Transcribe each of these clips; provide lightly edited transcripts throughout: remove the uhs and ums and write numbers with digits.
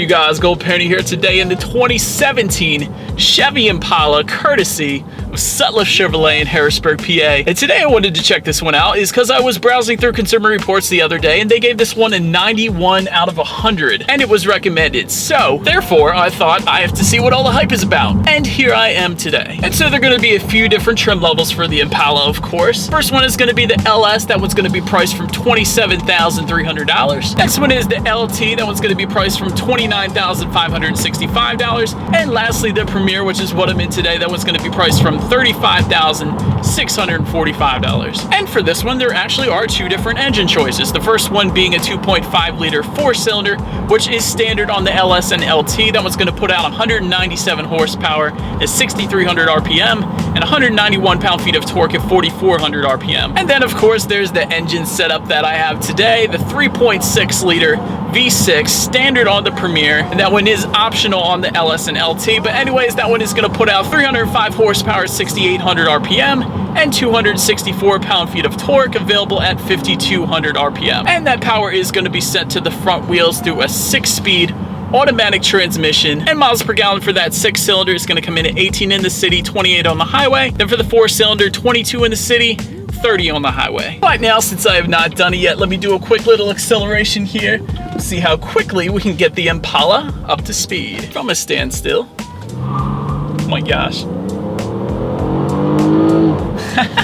you guys? Gold Pony here today in the 2017 Chevy Impala, courtesy of Sutliff Chevrolet in Harrisburg, PA. And today I wanted to check this one out is because I was browsing through Consumer Reports the other day and they gave this one a 91 out of 100 and it was recommended. So therefore I thought I have to see what all the hype is about. And here I am today. And so there are going to be a few different trim levels for the Impala, of course. First one is going to be the LS. That one's going to be priced from $27,300. Next one is the LT. That one's going to be priced from $29,565. And lastly, the Premier, which is what I'm in today, that one's going to be priced from $35,645. And for this one, there actually are two different engine choices. The first one being a 2.5 liter 4-cylinder, which is standard on the LS and LT. That one's going to put out 197 horsepower at 6,300 RPM and 191 pound-feet of torque at 4,400 RPM. And then, of course, there's the engine setup that I have today, the 3.6 liter V6 standard on the Premier, and that one is optional on the LS and LT. But anyways, that one is going to put out 305 horsepower, 6,800 RPM, and 264 pound-feet of torque, available at 5,200 RPM. And that power is going to be sent to the front wheels through a 6-speed automatic transmission, and miles per gallon for that 6-cylinder is going to come in at 18 in the city, 28 on the highway. Then for the 4-cylinder, 22 in the city, 30 on the highway. But now, since I have not done it yet, let me do a quick little acceleration here. See how quickly we can get the Impala up to speed from a standstill. Oh my gosh.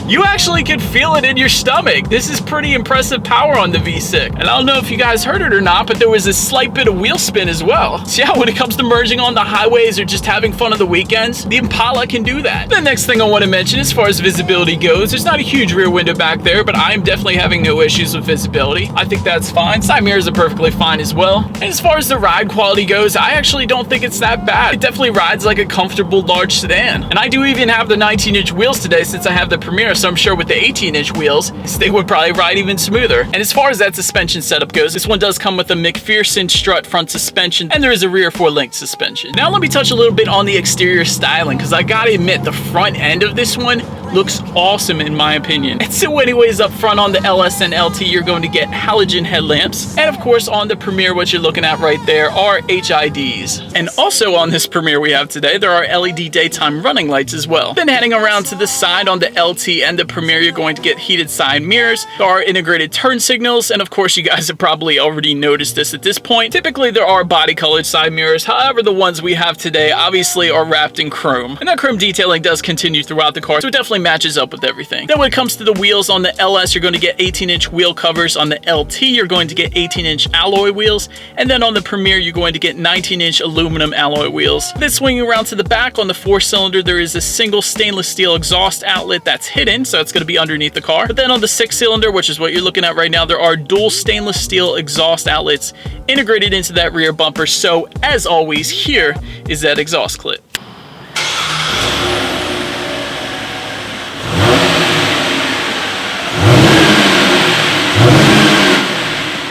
You actually can feel it in your stomach. This is pretty impressive power on the V6. And I don't know if you guys heard it or not, but there was a slight bit of wheel spin as well. So yeah, when it comes to merging on the highways or just having fun on the weekends, the Impala can do that. The next thing I want to mention as far as visibility goes, there's not a huge rear window back there, but I'm definitely having no issues with visibility. I think that's fine. Side mirrors are perfectly fine as well. And as far as the ride quality goes, I actually don't think it's that bad. It definitely rides like a comfortable large sedan. And I do even have the 19-inch wheels today since I have the Premier, so I'm sure with the 18-inch wheels, they would probably ride even smoother. And as far as that suspension setup goes, this one does come with a McPherson strut front suspension, and there is a rear 4-link suspension. Now let me touch a little bit on the exterior styling, because I gotta admit, the front end of this one looks awesome in my opinion. And so anyways, up front on the LS and LT, you're going to get halogen headlamps. And of course on the Premier, what you're looking at right there are HIDs. And also on this Premier we have today, there are LED daytime running lights as well. Then heading around to the side on the LT and the Premier, you're going to get heated side mirrors. There are integrated turn signals. And of course, you guys have probably already noticed this at this point. Typically there are body colored side mirrors. However, the ones we have today obviously are wrapped in chrome. And that chrome detailing does continue throughout the car, so it definitely matches up with everything. Then when it comes to the wheels, on the LS you're going to get 18-inch wheel covers. On the LT you're going to get 18-inch alloy wheels, and then on the Premier you're going to get 19-inch aluminum alloy wheels. Then swinging around to the back on the 4-cylinder, there is a single stainless steel exhaust outlet that's hidden, so it's going to be underneath the car. But then on the 6-cylinder, which is what you're looking at right now, there are dual stainless steel exhaust outlets integrated into that rear bumper. So as always, here is that exhaust clip.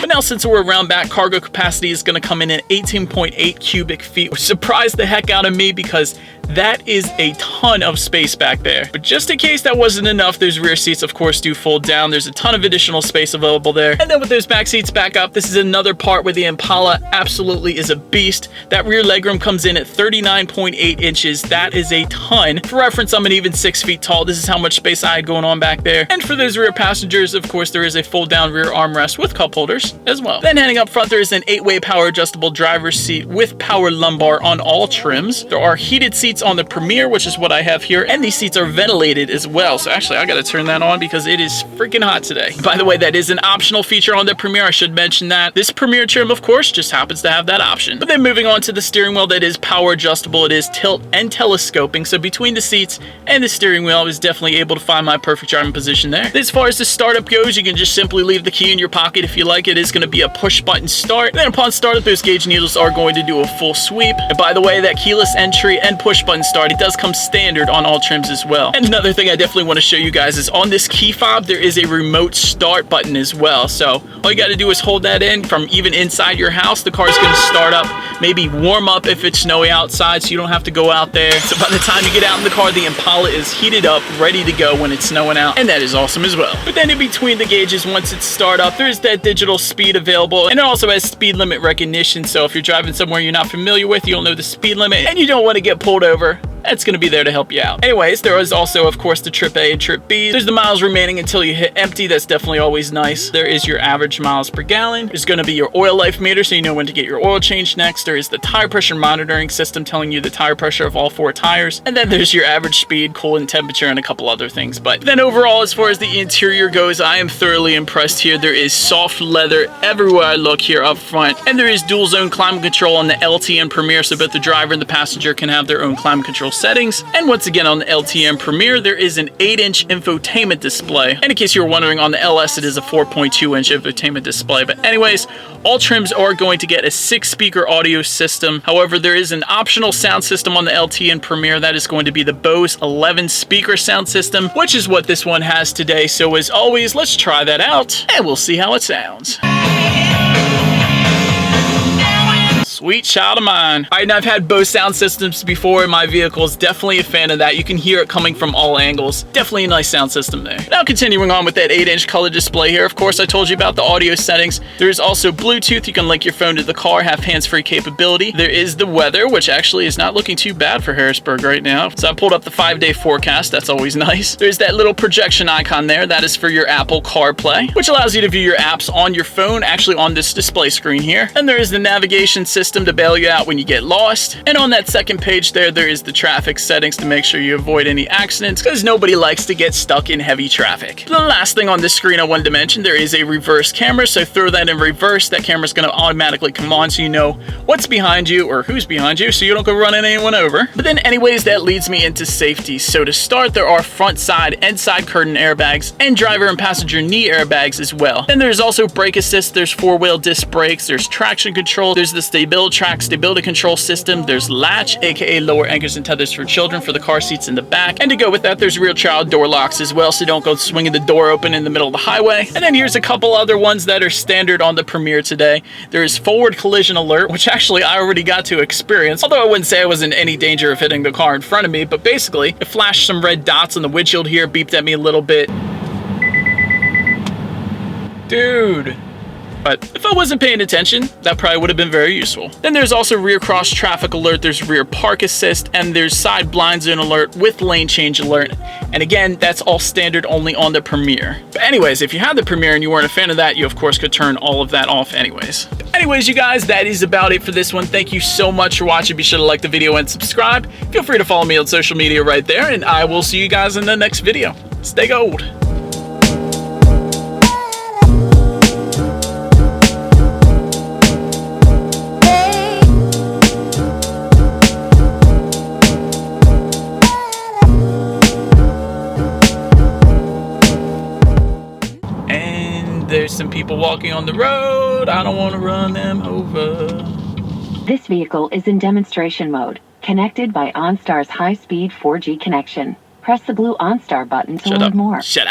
Now, since we're around back, cargo capacity is going to come in at 18.8 cubic feet, which surprised the heck out of me because that is a ton of space back there. But just in case that wasn't enough, those rear seats, of course, do fold down. There's a ton of additional space available there. And then with those back seats back up, this is another part where the Impala absolutely is a beast. That rear legroom comes in at 39.8 inches. That is a ton. For reference, I'm an even 6 feet tall. This is how much space I had going on back there. And for those rear passengers, of course, there is a fold-down rear armrest with cup holders as well. Then heading up front, there is an 8-way power adjustable driver's seat with power lumbar on all trims. There are heated seats on the Premier, which is what I have here, and these seats are ventilated as well. So actually I gotta turn that on because it is freaking hot today. By the way, that is an optional feature on the Premier. I should mention that. This Premier trim, of course, just happens to have that option. But then moving on to the steering wheel, that is power adjustable. It is tilt and telescoping, so between the seats and the steering wheel, I was definitely able to find my perfect driving position there. As far as the startup goes, you can just simply leave the key in your pocket if you like. It is going to be a push button start. And then upon startup, those gauge needles are going to do a full sweep. And by the way, that keyless entry and push button button start. It does come standard on all trims as well. And another thing I definitely want to show you guys is on this key fob, there is a remote start button as well. So all you got to do is hold that in from even inside your house. The car is going to start up, maybe warm up if it's snowy outside so you don't have to go out there. So by the time you get out in the car, the Impala is heated up, ready to go when it's snowing out, and that is awesome as well. But then in between the gauges, once it's start up, there's that digital speed available, and it also has speed limit recognition. So if you're driving somewhere you're not familiar with, you don't know the speed limit, and you don't want to get pulled over, that's going to be there to help you out. Anyways, there is also, of course, the trip A and trip B. There's the miles remaining until you hit empty. That's definitely always nice. There is your average miles per gallon. There's going to be your oil life meter, so you know when to get your oil changed next. There is the tire pressure monitoring system telling you the tire pressure of all 4 tires. And then there's your average speed, coolant temperature, and a couple other things. But then overall, as far as the interior goes, I am thoroughly impressed here. There is soft leather everywhere I look here up front. And there is dual zone climate control on the LTN Premier, so both the driver and the passenger can have their own climate control settings. And once again, on the LTN Premier, there is an 8-inch infotainment display. And in case you were wondering, on the LS, it is a 4.2-inch infotainment display. But anyways, all trims are going to get a 6-speaker audio system. However, there is an optional sound system on the LTN Premier. That is going to be the Bose 11-speaker sound system, which is what this one has today. So as always, let's try that out, and we'll see how it sounds. Sweet child of mine. All right, now I've had Bose sound systems before in my vehicles. Definitely a fan of that. You can hear it coming from all angles. Definitely a nice sound system there. Now continuing on with that 8-inch color display here. Of course, I told you about the audio settings. There's also Bluetooth. You can link your phone to the car, have hands-free capability. There is the weather, which actually is not looking too bad for Harrisburg right now. So I pulled up the 5-day forecast. That's always nice. There's that little projection icon there. That is for your Apple CarPlay, which allows you to view your apps on your phone, actually on this display screen here. And there is the navigation system to bail you out when you get lost. And on that second page there is the traffic settings to make sure you avoid any accidents, because nobody likes to get stuck in heavy traffic. The last thing on this screen I wanted to mention, there is a reverse camera, so throw that in reverse. That camera's going to automatically come on so you know what's behind you or who's behind you, so you don't go running anyone over. But then anyways, that leads me into safety. So to start, there are front, side, and side curtain airbags, and driver and passenger knee airbags as well. Then there's also brake assist, there's 4-wheel disc brakes, there's traction control, there's the stability control system, there's latch, aka lower anchors and tethers for children for the car seats in the back, and to go with that, there's rear child door locks as well, so don't go swinging the door open in the middle of the highway. And then here's a couple other ones that are standard on the Premier today. There's forward collision alert, which actually I already got to experience, although I wouldn't say I was in any danger of hitting the car in front of me, but basically it flashed some red dots on the windshield here, beeped at me a little bit. Dude. But if I wasn't paying attention, that probably would have been very useful. Then there's also rear cross traffic alert, there's rear park assist, and there's side blind zone alert with lane change alert. And again, that's all standard only on the Premier. But anyways, if you had the Premier and you weren't a fan of that, you of course could turn all of that off anyways. Anyways, you guys, that is about it for this one. Thank you so much for watching. Be sure to like the video and subscribe. Feel free to follow me on social media right there, and I will see you guys in the next video. Stay gold. There's some people walking on the road. I don't want to run them over. This vehicle is in demonstration mode, connected by OnStar's high-speed 4G connection. Press the blue OnStar button to learn more. Shut up.